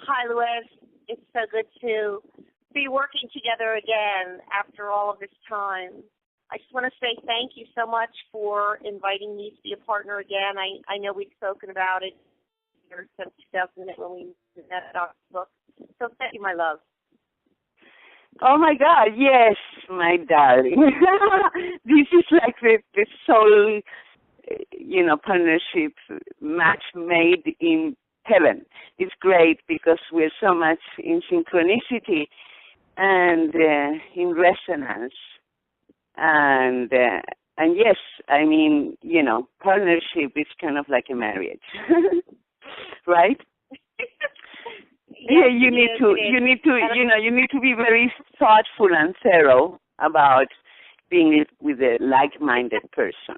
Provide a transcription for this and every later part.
Hi, Louise. It's so good to be working together again after all of this time. I just want to say thank you so much for inviting me to be a partner again. I know we've spoken about it since 2008 when we met our book. So thank you, my love. Oh, my God, yes, my darling. This is like the soul, partnership match made in heaven. It's great because we're so much in synchronicity and in resonance. And yes, I mean, partnership is kind of like a marriage, right? Yeah, you need to be very thoughtful and thorough about being with a like-minded person.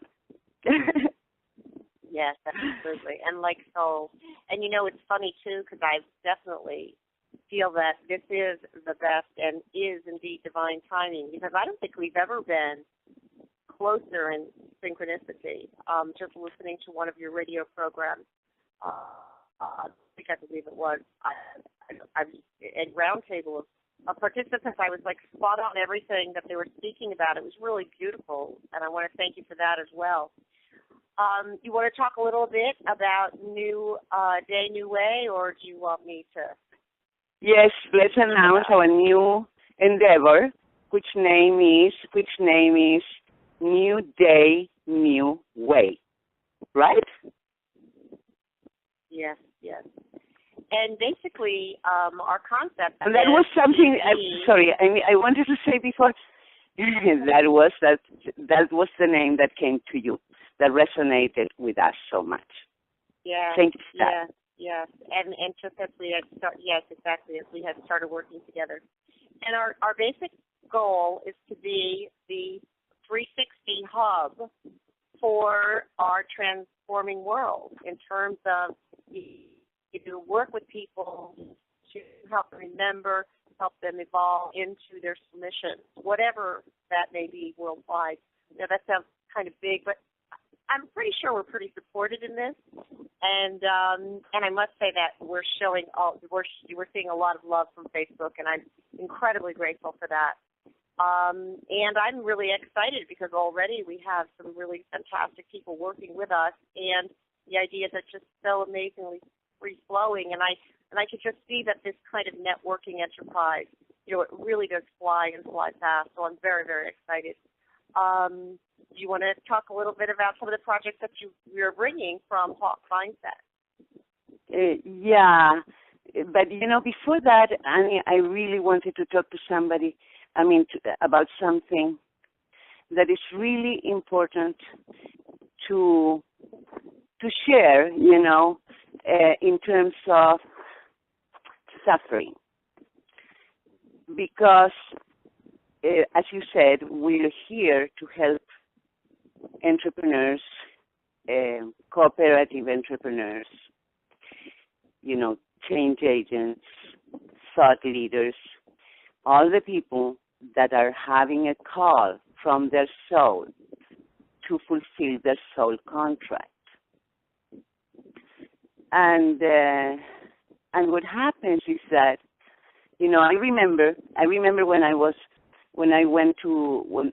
Yes, absolutely, and like soul. And it's funny too because I definitely feel that this is the best and is indeed divine timing because I don't think we've ever been closer in synchronicity. Just listening to one of your radio programs, I believe it was, I was at roundtable of participants. I was like spot on everything that they were speaking about. It was really beautiful, and I want to thank you for that as well. You want to talk a little bit about New Day, New Way, or do you want me to? Yes, let's announce our new endeavor, which name is New Day, New Way, right? Yes. And basically, our concept. And that was something. I wanted to say before that was the name that came to you, that resonated with us so much. Yeah. Thank you for that. Yes. And just as we had as we had started working together, and our basic goal is to be the 360 hub for our transforming world in terms of you work with people to help them remember, help them evolve into their submissions, whatever that may be worldwide. That sounds kind of big, but I'm pretty sure we're pretty supported in this. And I must say that we're seeing a lot of love from Facebook, and I'm incredibly grateful for that. And I'm really excited because already we have some really fantastic people working with us, and the ideas are just so amazingly free-flowing. And I could just see that this kind of networking enterprise, it really does fly and fly fast. So I'm very, very excited. Do you want to talk a little bit about some of the projects that you're bringing from Hawk Mindset? Yeah, but before that, Annie, I really wanted to talk to somebody. About something that is really important to share. In terms of suffering, because as you said, we're here to help entrepreneurs, cooperative entrepreneurs, change agents, thought leaders, all the people that are having a call from their soul to fulfill their soul contract. And what happens is that, I remember when I went to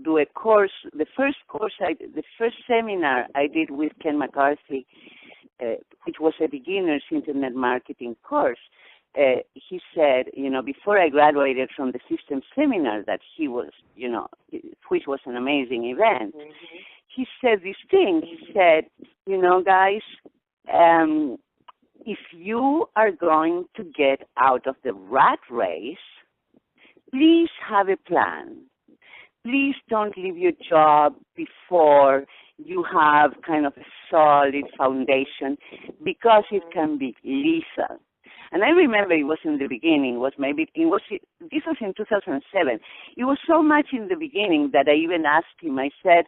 do a course, the first seminar I did with Ken McCarthy, which was a beginner's internet marketing course. He said, before I graduated from the system seminar that he was, which was an amazing event, he said this thing. He said, guys, if you are going to get out of the rat race, please have a plan. Please don't leave your job before you have kind of a solid foundation, because it can be lethal. And I remember it was in the beginning, this was in 2007. It was so much in the beginning that I even asked him, I said,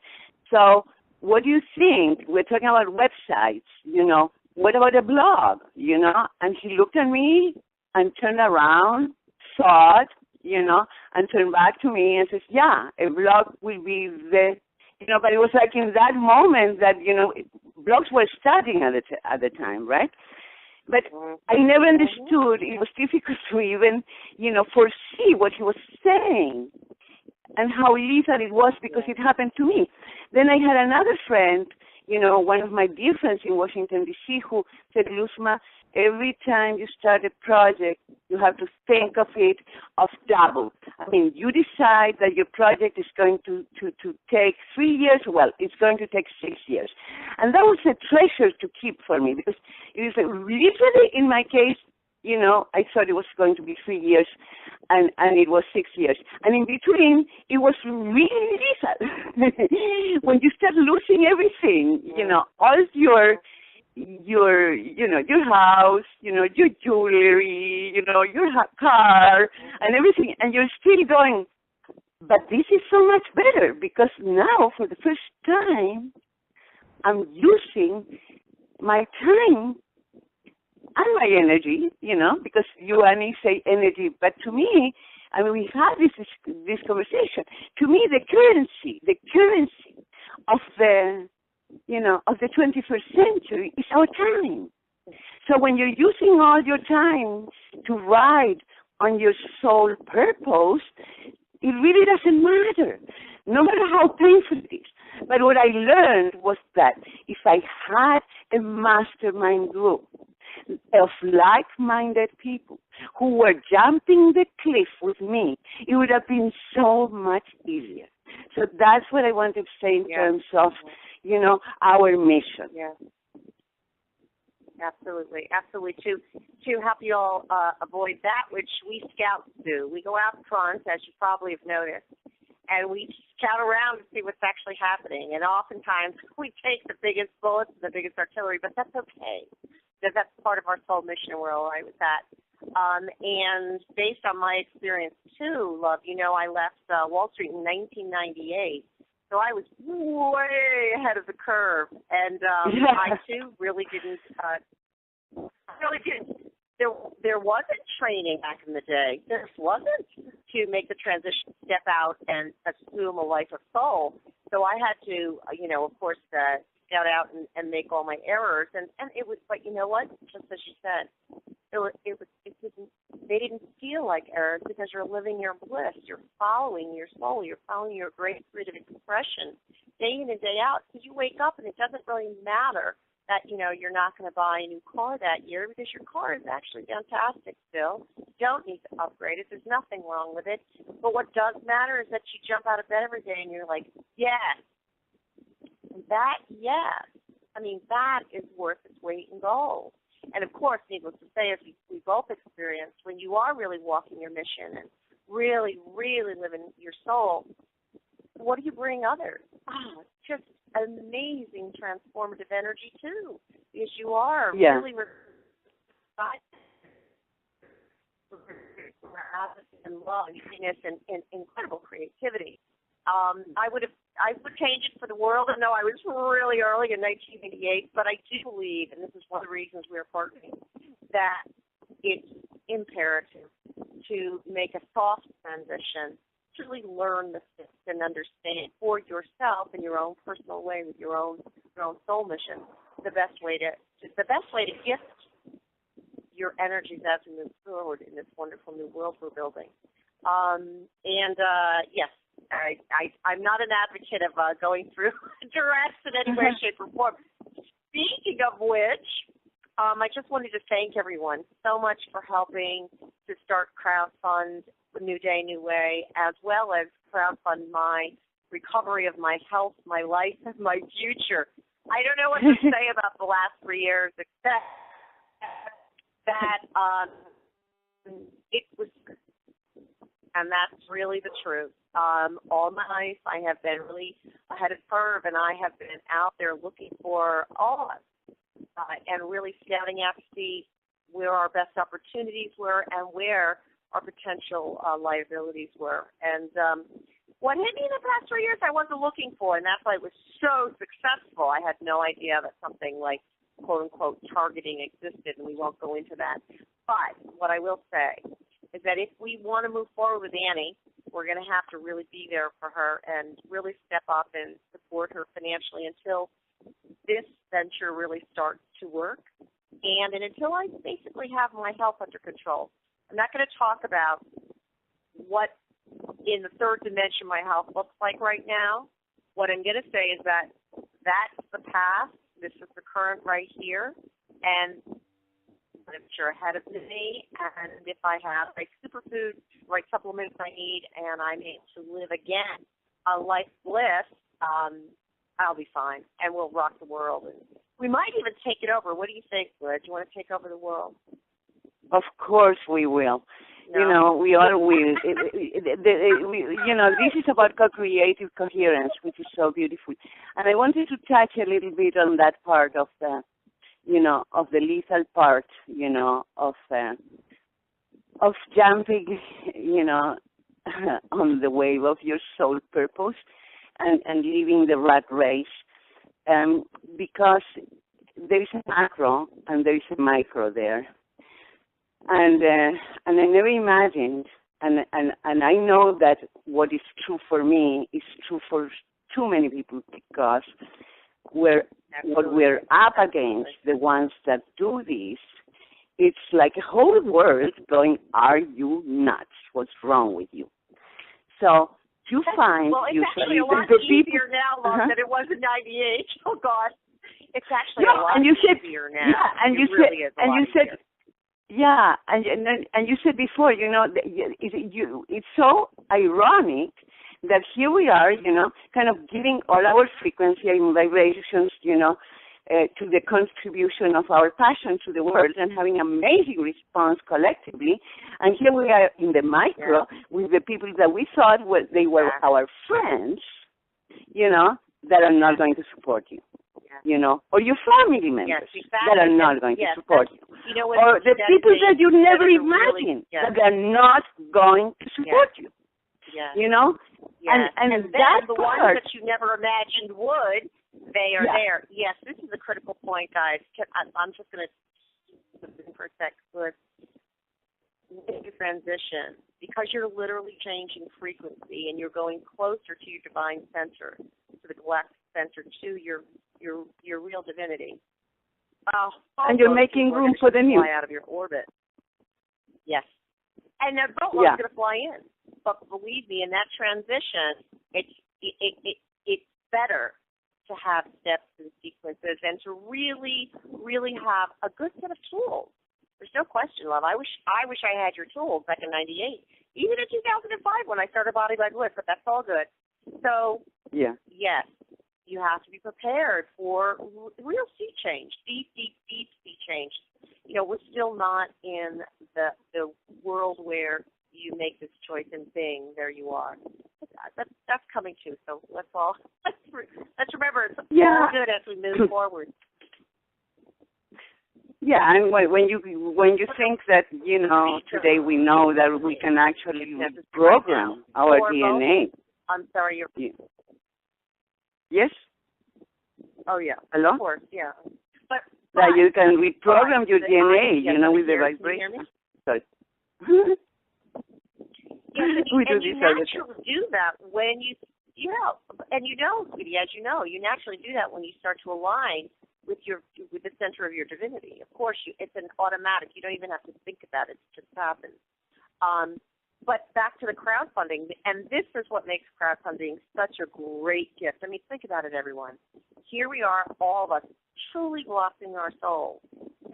so what do you think? We're talking about websites, what about a blog, And he looked at me and turned around, thought, and turned back to me and says, yeah, a blog will be but it was like in that moment that, blogs were starting at the time, right? But I never understood. It was difficult to even, foresee what he was saying and how lethal it was because it happened to me. Then I had another friend, one of my dear friends in Washington, D.C., who said, Luzma, every time you start a project, you have to think of it of double. I mean, you decide that your project is going to take 3 years. Well, it's going to take 6 years. And that was a treasure to keep for me because it is literally, in my case, I thought it was going to be 3 years, and it was 6 years. And in between, it was really lethal. When you start losing everything, all your house, your jewelry, your car, and everything, and you're still going, but this is so much better because now, for the first time, I'm using my time and my energy, because you and me say energy, but to me, I mean, we had this conversation. To me, the currency of the, of the 21st century is our time. So when you're using all your time to ride on your soul purpose, it really doesn't matter, no matter how painful it is. But what I learned was that if I had a mastermind group of like-minded people who were jumping the cliff with me, it would have been so much easier. So that's what I wanted to say in terms of, our mission. Yeah. Absolutely. To help you all avoid that, which we scouts do. We go out front, as you probably have noticed, and we scout around to see what's actually happening. And oftentimes we take the biggest bullets and the biggest artillery, but that's okay. Because that's part of our soul mission, and we're all right with that. And based on my experience, too, love, I left Wall Street in 1998, so I was way ahead of the curve. And I, too, really didn't. There wasn't training back in the day. There wasn't to make the transition, step out, and assume a life of soul. So I had to, of course, scout out and make all my errors, and it was, but you know what? Just as you said, they didn't feel like errors because you're living your bliss. You're following your soul. You're following your great creative expression day in and day out. So you wake up and it doesn't really matter that, you're not going to buy a new car that year because your car is actually fantastic still. You don't need to upgrade it. There's nothing wrong with it. But what does matter is that you jump out of bed every day and you're like, yes. That is worth its weight in gold. And, of course, needless to say, as we both experienced, when you are really walking your mission and really, really living your soul, what do you bring others? Oh, it's just amazing transformative energy, too, because you are really and love, happiness, and incredible creativity. I would change it for the world. I know I was really early in 1988, but I do believe, and this is one of the reasons we're partnering, that it's imperative to make a soft transition, to really learn the steps and understand for yourself in your own personal way with your own soul mission the best way to gift your energies as we move forward in this wonderful new world we're building. Yes. I'm not an advocate of going through duress in any way, shape, or form. Speaking of which, I just wanted to thank everyone so much for helping to start crowdfund New Day, New Way, as well as crowdfund my recovery of my health, my life, and my future. I don't know what to say about the last 3 years, except that it was, and that's really the truth. All my life, I have been really ahead of curve, and I have been out there looking for all of us and really scouting out to see where our best opportunities were and where our potential liabilities were. And what hit me in the past 3 years I wasn't looking for, and that's why it was so successful. I had no idea that something like quote-unquote targeting existed, and we won't go into that. But what I will say is that if we want to move forward with Annie, we're going to have to really be there for her and really step up and support her financially until this venture really starts to work. And until I basically have my health under control, I'm not going to talk about what in the third dimension my health looks like right now. What I'm going to say is that that's the past. This is the current right here. And I'm sure ahead of me. And if I have right superfoods, right supplements I need, and I'm able to live again a life bliss, I'll be fine. And we'll rock the world. And we might even take it over. What do you think, Liz? Do you want to take over the world? Of course we will. No. You know, we all will. You know, this is about co-creative coherence, which is so beautiful. And I wanted to touch a little bit on that part of the, you know, of the lethal part, you know, of jumping, you know, on the wave of your soul purpose and leaving the rat race, because there is a macro and there is a micro there. And I never imagined, and I know that what is true for me is true for too many people, because what we're up against, the ones that do this, it's like a whole world going, are you nuts? What's wrong with you? So you find well, it's actually a lot easier now, Love, than it was in '98. Oh God, it's actually a lot easier now. Yeah, and you said. Yeah, and you said before, you know, it's so ironic that here we are, you know, kind of giving all our frequency and vibrations, you know, to the contribution of our passion to the world and having amazing response collectively. And here we are in the micro with the people that we thought they were our friends, you know, that are not going to support you. You know, or your family members that are not going to support you. You know, or the people that you never imagined that are not going to support you. You know? And then that the part, ones that you never imagined would, they are there. Yes, this is a critical point, guys. I'm just going to for a sec. With your transition, because you're literally changing frequency and you're going closer to your divine center, to the galactic center, to your real divinity. And you're making room for the new. Fly out of your orbit. Yes. And the boatload's going to fly in. But believe me, in that transition, it's better to have steps and sequences and to really, really have a good set of tools. There's no question, Love. I wish I had your tools back in '98, even in 2005 when I started Body by Bliss, but that's all good. So, yes, you have to be prepared for real sea change, deep sea change. You know, we're still not in the world where you make this choice and bing, there you are. That's coming too. So let's remember it's all good as we move forward. Yeah, and when you think that, you know, today we know that we can actually program our DNA. I'm sorry, Yes? Oh, yeah. Hello? Of course, yeah. But that you can reprogram your DNA, you know, with the vibration. Sorry. We naturally do that when sweetie, as you know, you naturally do that when you start to align with the center of your divinity. Of course, it's an automatic. You don't even have to think about it. It just happens. But back to the crowdfunding, and this is what makes crowdfunding such a great gift. I mean, think about it, everyone. Here we are, all of us, truly blessing our souls,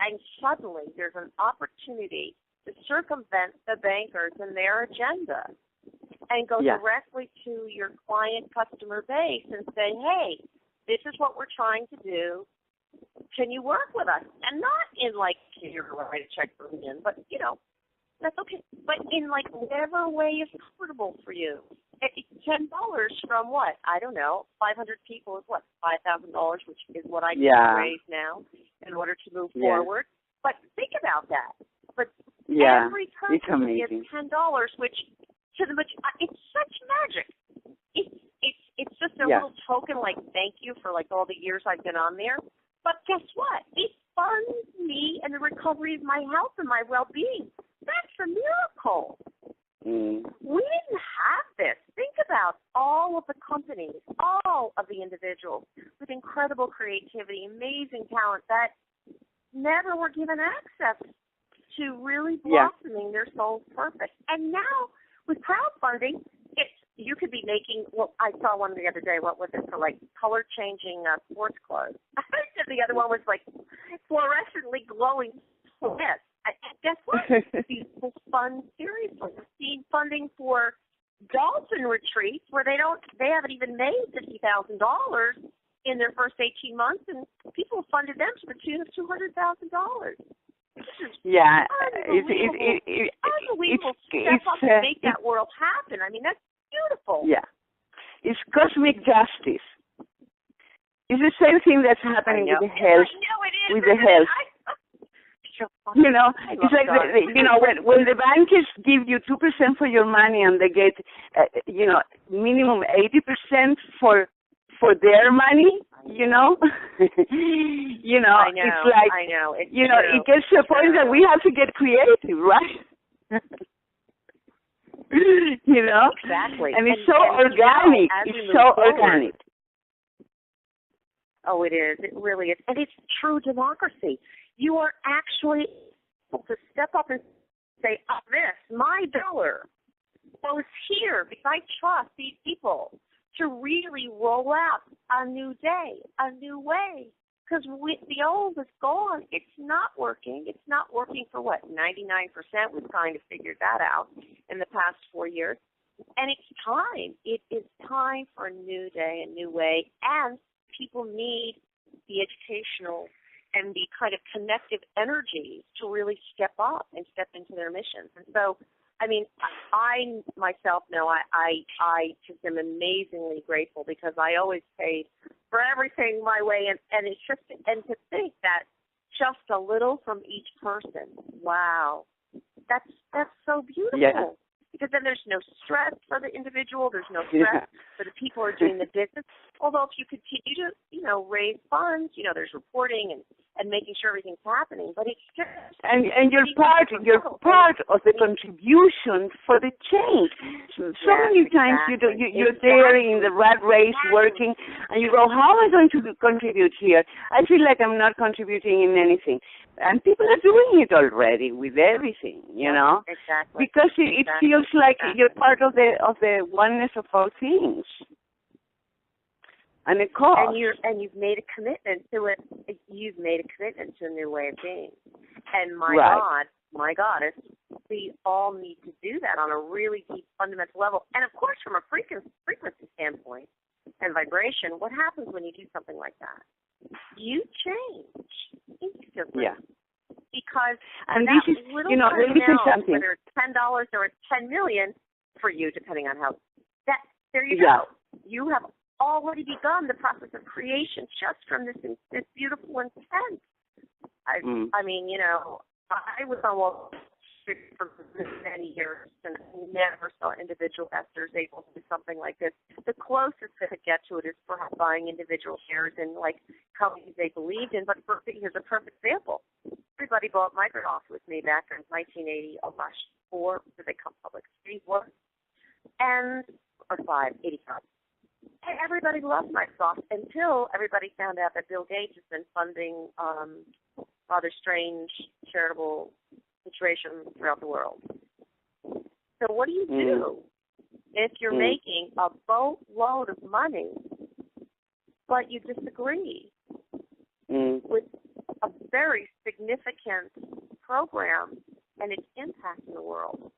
and suddenly there's an opportunity to circumvent the bankers and their agenda and go directly to your client customer base and say, hey, this is what we're trying to do. Can you work with us? And not in like, here, write a check for me, but, you know, that's okay. But in like whatever way is comfortable for you. $10 from what? I don't know. 500 people is what? $5,000, which is what I can raise now in order to move forward. But think about that. But every person gets $10, which to the it's such magic. It's just a little token, like thank you for like all the years I've been on there. But guess what? It funds me and the recovery of my health and my well-being. That's a miracle. We didn't have this. Think about all of the companies, all of the individuals with incredible creativity, amazing talent that never were given access to really blossoming their soul's purpose. And now with crowdfunding, you could be making, well, I saw one the other day, what was it, for like color changing sports clothes. The other one was like fluorescently glowing sweats. Guess what? People fund seriously. I've seen funding for dolphin retreats where they haven't even made $50,000 in their first 18 months, and people funded them to the tune of $200,000. Yeah, unbelievable step up to make that world happen. I mean, that's beautiful. Yeah, it's cosmic justice. It's the same thing that's happening with the health. With the health. You know, it's like when the bankers give you 2% for your money and they get minimum 80% for their money. You know, I know, it's like I know. It's it gets to a point that we have to get creative, right? Exactly, and it's so organic. It's so organic. Oh, it is. It really is, and it's true democracy. You are actually able to step up and say, my dollar goes here because I trust these people to really roll out a new day, a new way. Because the old is gone. It's not working. It's not working for what? 99%. We've kind of figured that out in the past 4 years. And it's time. It is time for a new day, a new way. And people need the educational and the kind of connective energies to really step up and step into their missions. And so, I mean, I myself know I just am amazingly grateful because I always paid for everything my way, and it's just, and to think that just a little from each person, wow, that's so beautiful. Yeah. Because then there's no stress for the individual, there's no stress for the people who are doing the business. Although if you continue to, raise funds, there's reporting and making sure everything's happening. But it's just and you're part of the contribution for the change. So many times you're there in the rat race working, and you go, how am I going to contribute here? I feel like I'm not contributing in anything. And people are doing it already with everything, Exactly. Because it feels like you're part of the oneness of all things. And it costs. And you've made a commitment to it. You've made a commitment to a new way of being. And my goddess, we all need to do that on a really deep, fundamental level. And of course, from a frequency standpoint and vibration, what happens when you do something like that? You change instantly. Yeah. Because and that this is, little let me say something. Whether it's $10 or it's $10 million for you, depending on how there you go. You have already begun the process of creation just from this beautiful intent. I mean, I was on Wall Street for many years and never saw individual investors able to do something like this. The closest they could get to it is perhaps buying individual shares in like companies they believed in. But here's a perfect example. Everybody bought Microsoft with me back in 1980, before they come public. 81 or 85. And everybody loved Microsoft until everybody found out that Bill Gates has been funding rather strange charitable situations throughout the world. So what do you do if you're making a boatload of money, but you disagree with a very significant program and its impact in the world?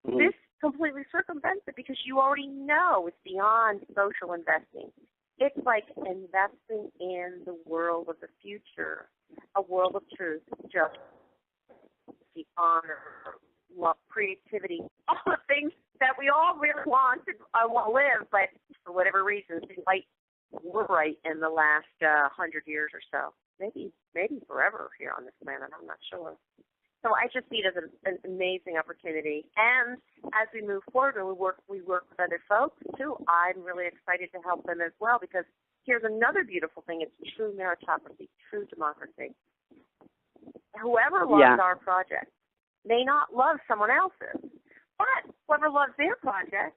This completely circumvents it because you already know it's beyond social investing. It's like investing in the world of the future, a world of truth, justice, honor, love, creativity, all the things that we all really want to live, but for whatever reason, we're right in the last 100 years or so. Maybe forever here on this planet, I'm not sure. So I just see it as an amazing opportunity. And as we move forward and we work with other folks, too, I'm really excited to help them as well because here's another beautiful thing. It's true meritocracy, true democracy. Whoever loves our project may not love someone else's, but whoever loves their project,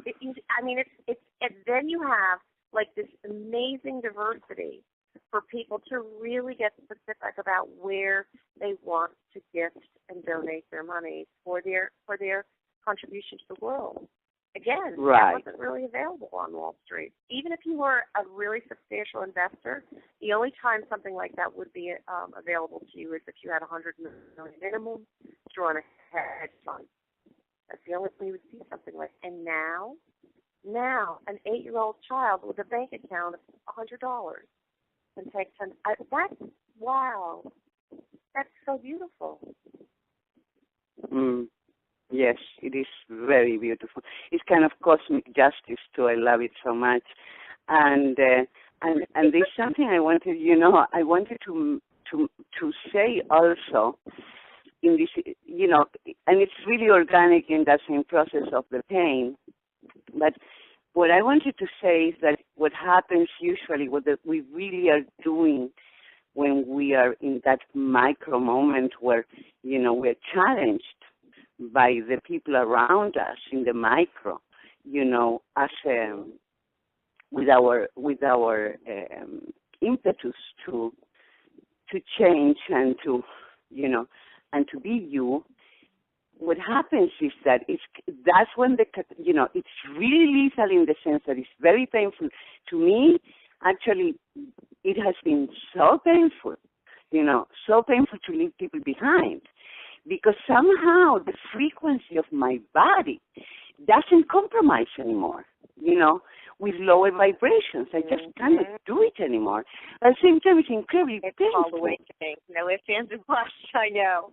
then you have like this amazing diversity for people to really get specific about where they want to gift and donate their money for their contribution to the world. Again, right. That wasn't really available on Wall Street. Even if you were a really substantial investor, the only time something like that would be available to you is if you had $100 million minimum through on a hedge fund. That's the only way you would see something like that. And now, an 8-year-old child with a bank account of $100 can take 10. That's wow. That's so beautiful. Yes, it is very beautiful. It's kind of cosmic justice too. I love it so much. And there's something I wanted, to say also in this, and it's really organic in that same process of the pain. But what I wanted to say is that what happens usually, what we really are doing when we are in that micro moment where, we're challenged by the people around us in the micro, as with our impetus to change and to be you. What happens is that that's when it's really lethal in the sense that it's very painful. To me, actually, it has been so painful, so painful to leave people behind, because somehow the frequency of my body doesn't compromise anymore, with lower vibrations. I just cannot do it anymore. At the same time, it's incredibly painful. It's called awakening. No ifs, ands, and buts. I know.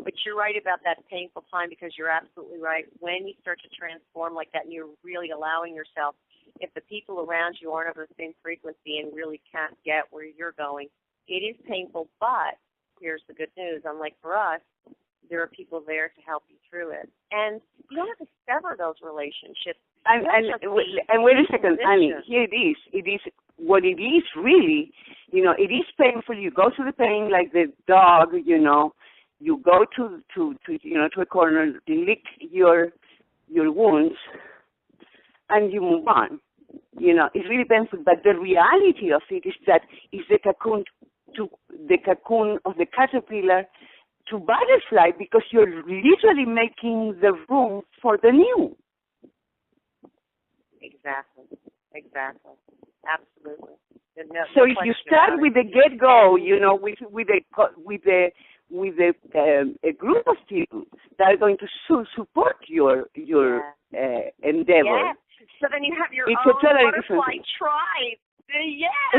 But you're right about that painful time, because you're absolutely right. When you start to transform like that and you're really allowing yourself, if the people around you aren't of the same frequency and really can't get where you're going, it is painful, but here's the good news. Unlike for us, there are people there to help you through it. And you don't have to sever those relationships. And wait a second, Annie, here it is. It is what it is really, it is painful. You go through the pain like the dog, you go to a corner, you lick your wounds, and you move on. It's really painful, but the reality of it is that it's the cocoon of the caterpillar to butterfly, because you're literally making the room for the new. Exactly. Absolutely. So if you start with the get-go, with a group of people that are going to support your endeavor. Yes. So then you have your own butterfly tribe. Yes.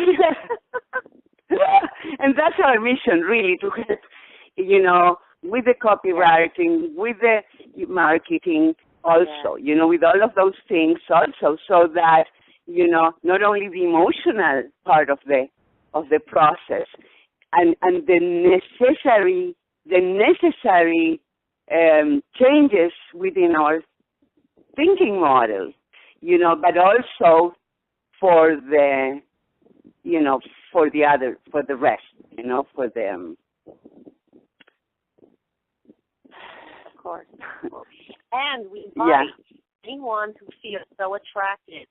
And that's our mission, really, to help, with the copywriting, with the marketing also, with all of those things also, so that, not only the emotional part of the process and the necessary changes within our thinking model, but also for the rest, for them. Of course. And we invite anyone who feels so attracted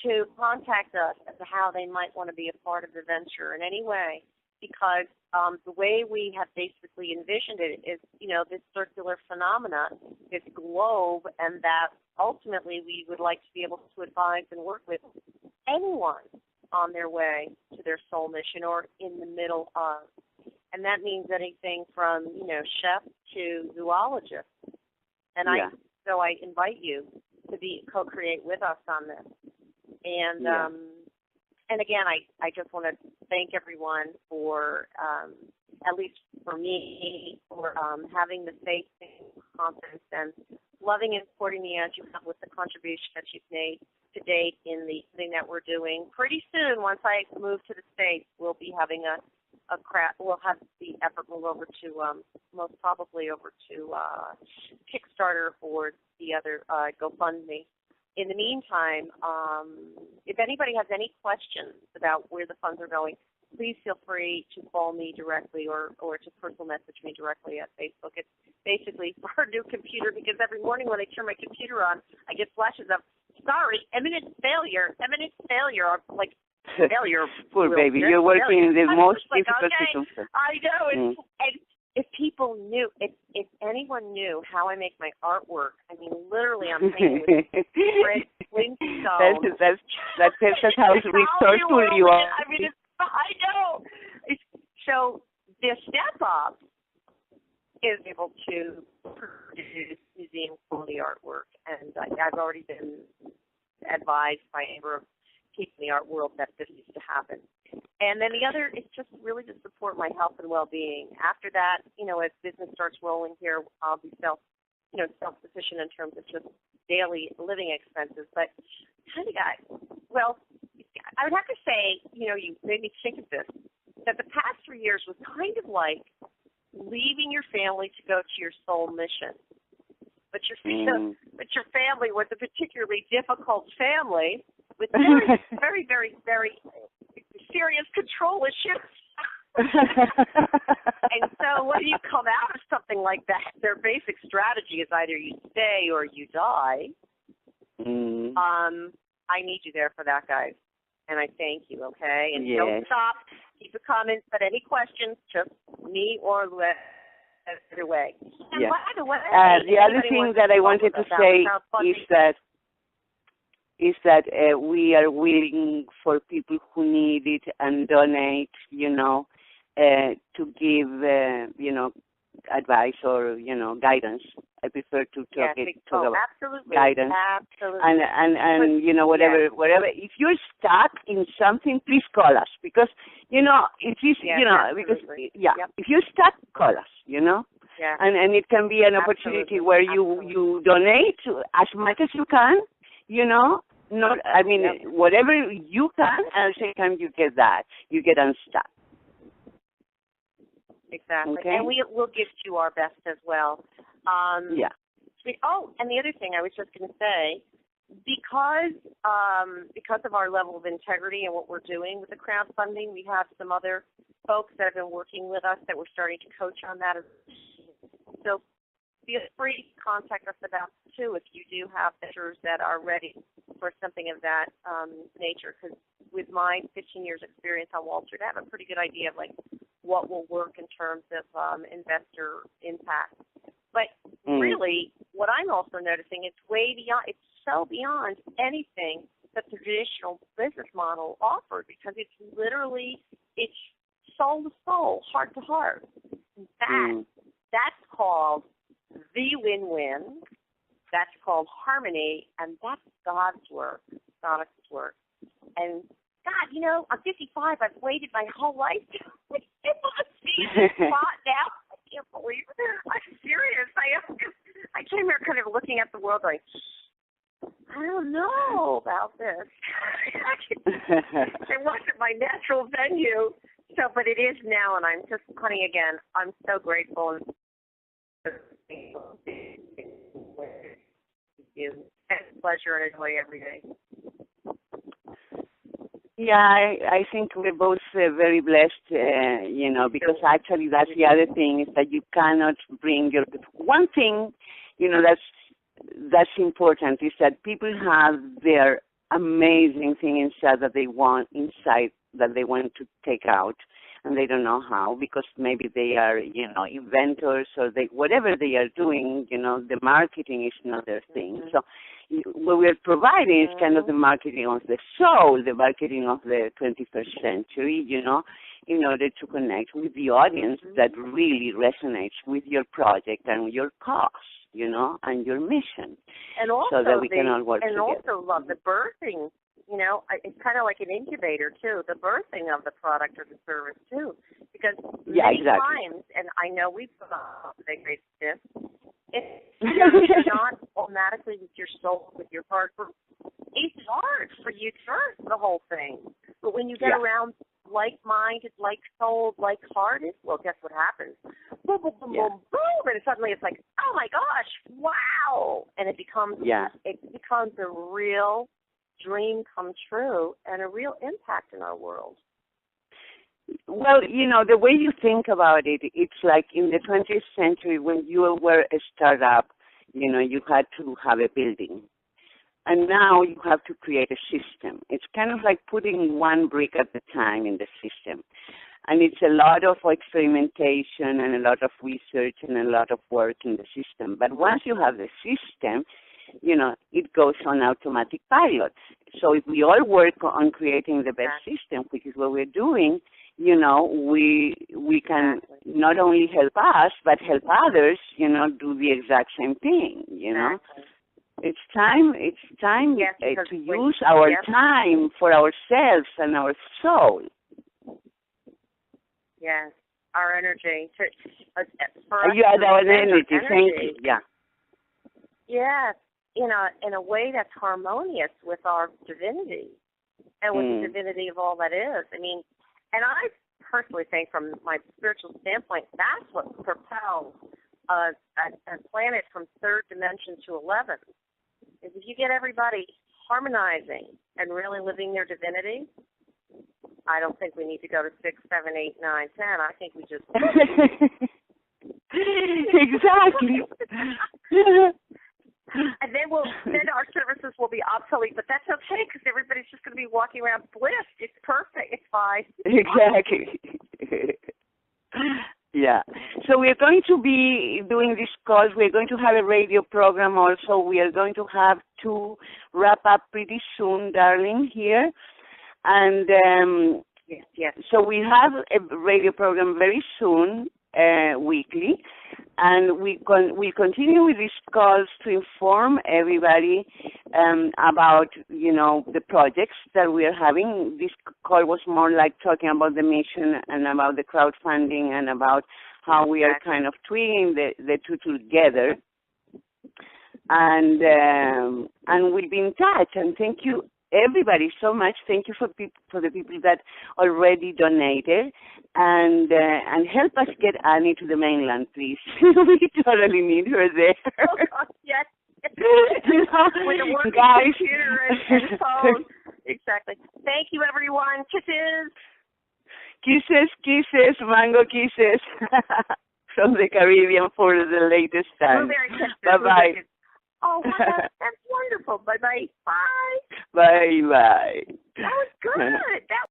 to contact us as to how they might want to be a part of the venture in any way, because the way we have basically envisioned it is, this circular phenomena, this globe, and that ultimately we would like to be able to advise and work with anyone on their way to their soul mission or in the middle of. And that means anything from, chef to zoologist. And so I invite you to co-create with us on this. And and again, I just want to thank everyone for, at least for me, for having the faith and confidence and loving and supporting me as you have with the contribution that you've made to date in the thing that we're doing. Pretty soon, once I move to the States, we'll be having we'll have the effort move over to, most probably over to Kickstarter or the other GoFundMe. In the meantime, if anybody has any questions about where the funds are going, please feel free to call me directly or to personal message me directly at Facebook. It's basically for a new computer, because every morning when I turn my computer on, I get flashes of, sorry, imminent failure, like failure. Poor baby, you're working in the most like, difficult okay, circumstances. I know. And if people knew, if anyone knew how I make my artwork, I mean, literally, I'm painting with Flintstone. That's how resourceful you are. I mean, I know. So the step up is able to produce museum quality artwork, and I've already been advised by a number of people in the art world that this needs to happen. And then the other is just really to support my health and well-being. After that, as business starts rolling here, I'll be self-sufficient in terms of just daily living expenses. But kind of guys, well, I would have to say, you made me think of this, that the past 3 years was kind of like leaving your family to go to your soul mission. But your family was a particularly difficult family with very, very, very, very serious control issues. And so when you come out of something like that, their basic strategy is either you stay or you die. I need you there for that, guys. And I thank you, okay? And don't stop. Keep it coming. But any questions, just me or Liz. Either way. And by the way, the other thing that I wanted to say is that we are willing for people who need it and donate, to give, advice or, guidance. I prefer to talk about absolutely. Guidance. Absolutely. And whatever. If you're stuck in something, please call us because, it is, if you're stuck, call us, Yeah. And it can be an opportunity where you donate as much as you can, whatever you can, and at the same time you get that. You get unstuck. Exactly. Okay? And we'll give you our best as well. Oh, and the other thing I was just going to say, because of our level of integrity and what we're doing with the crowdfunding, we have some other folks that have been working with us that we're starting to coach on that. So feel free to contact us about it too if you do have measures that are ready for something of that nature. Because with my 15 years experience on Wall Street, I have a pretty good idea of what will work in terms of investor impact. But really, what I'm also noticing, it's way beyond. It's so beyond anything that the traditional business model offered, because it's soul to soul, heart to heart. That's called the win-win. That's called harmony, and that's God's work. And God, I'm 55. I've waited my whole life to see this spot now. I can't believe it. I'm serious. I am. I came here kind of looking at the world like, I don't know about this. It wasn't my natural venue. So, but it is now, and I'm just, honey, again, I'm so grateful. And it's a pleasure and a joy every day. Yeah, I think we're both very blessed, because actually that's the other thing, is that you cannot bring your... One thing, that's important is that people have their amazing thing inside that they want to take out, and they don't know how, because maybe they are, inventors, or whatever they are doing, the marketing is not their thing. So what we're providing is kind of the marketing of the soul, the marketing of the 21st century, in order to connect with the audience that really resonates with your project and your cause, and your mission. And also so that we can all work together. Also love the birthing. It's kind of like an incubator, too, the birthing of the product or the service, too. Because many times, and I know we've great this, it's not automatically with your soul, with your heart. It's hard for you to birth the whole thing. But when you get around like-minded, like-souled, like-hearted, well, guess what happens? Boom, boom, boom, boom, boom, and suddenly it's like, oh, my gosh, wow. And it becomes a real dream come true and a real impact in our world. Well, the way you think about it, it's like in the 20th century when you were a startup, you had to have a building. And now you have to create a system. It's kind of like putting one brick at a time in the system. And it's a lot of experimentation and a lot of research and a lot of work in the system. But once you have the system, it goes on automatic pilot. So if we all work on creating the best system, which is what we're doing, we can not only help us, but help others, do the exact same thing, It's time to use our time for ourselves and our soul. Yes, our energy. Our energy. Thank you. Yeah. Yes, in a way that's harmonious with our divinity and with the divinity of all that is. I mean, and I personally think from my spiritual standpoint, that's what propels a planet from third dimension to 11th. Is if you get everybody harmonizing and really living their divinity, I don't think we need to go to 6, 7, 8, 9, 10. I think we just exactly. And then our services will be obsolete, but that's okay because everybody's just going to be walking around blissed. It's perfect. It's fine. Exactly. Yeah. So we're going to be doing these calls. We're going to have a radio program also. We are going to have to wrap up pretty soon, darling, here. And yes. So we have a radio program very soon, weekly. And we continue with these calls to inform everybody about, the projects that we are having. This call was more like talking about the mission and about the crowdfunding and about how we are kind of twigging the two together. And we'll be in touch. And thank you, everybody, so much. Thank you for the people that already donated, and help us get Annie to the mainland, please. We totally need her there. Oh God, yes. With a working computer and phone. Exactly. Thank you, everyone. Kisses. Kisses, mango kisses from the Caribbean for the latest time. Blueberry kisses. Bye-bye. Oh, that's wonderful. Bye-bye. Bye. Bye-bye. That was good. That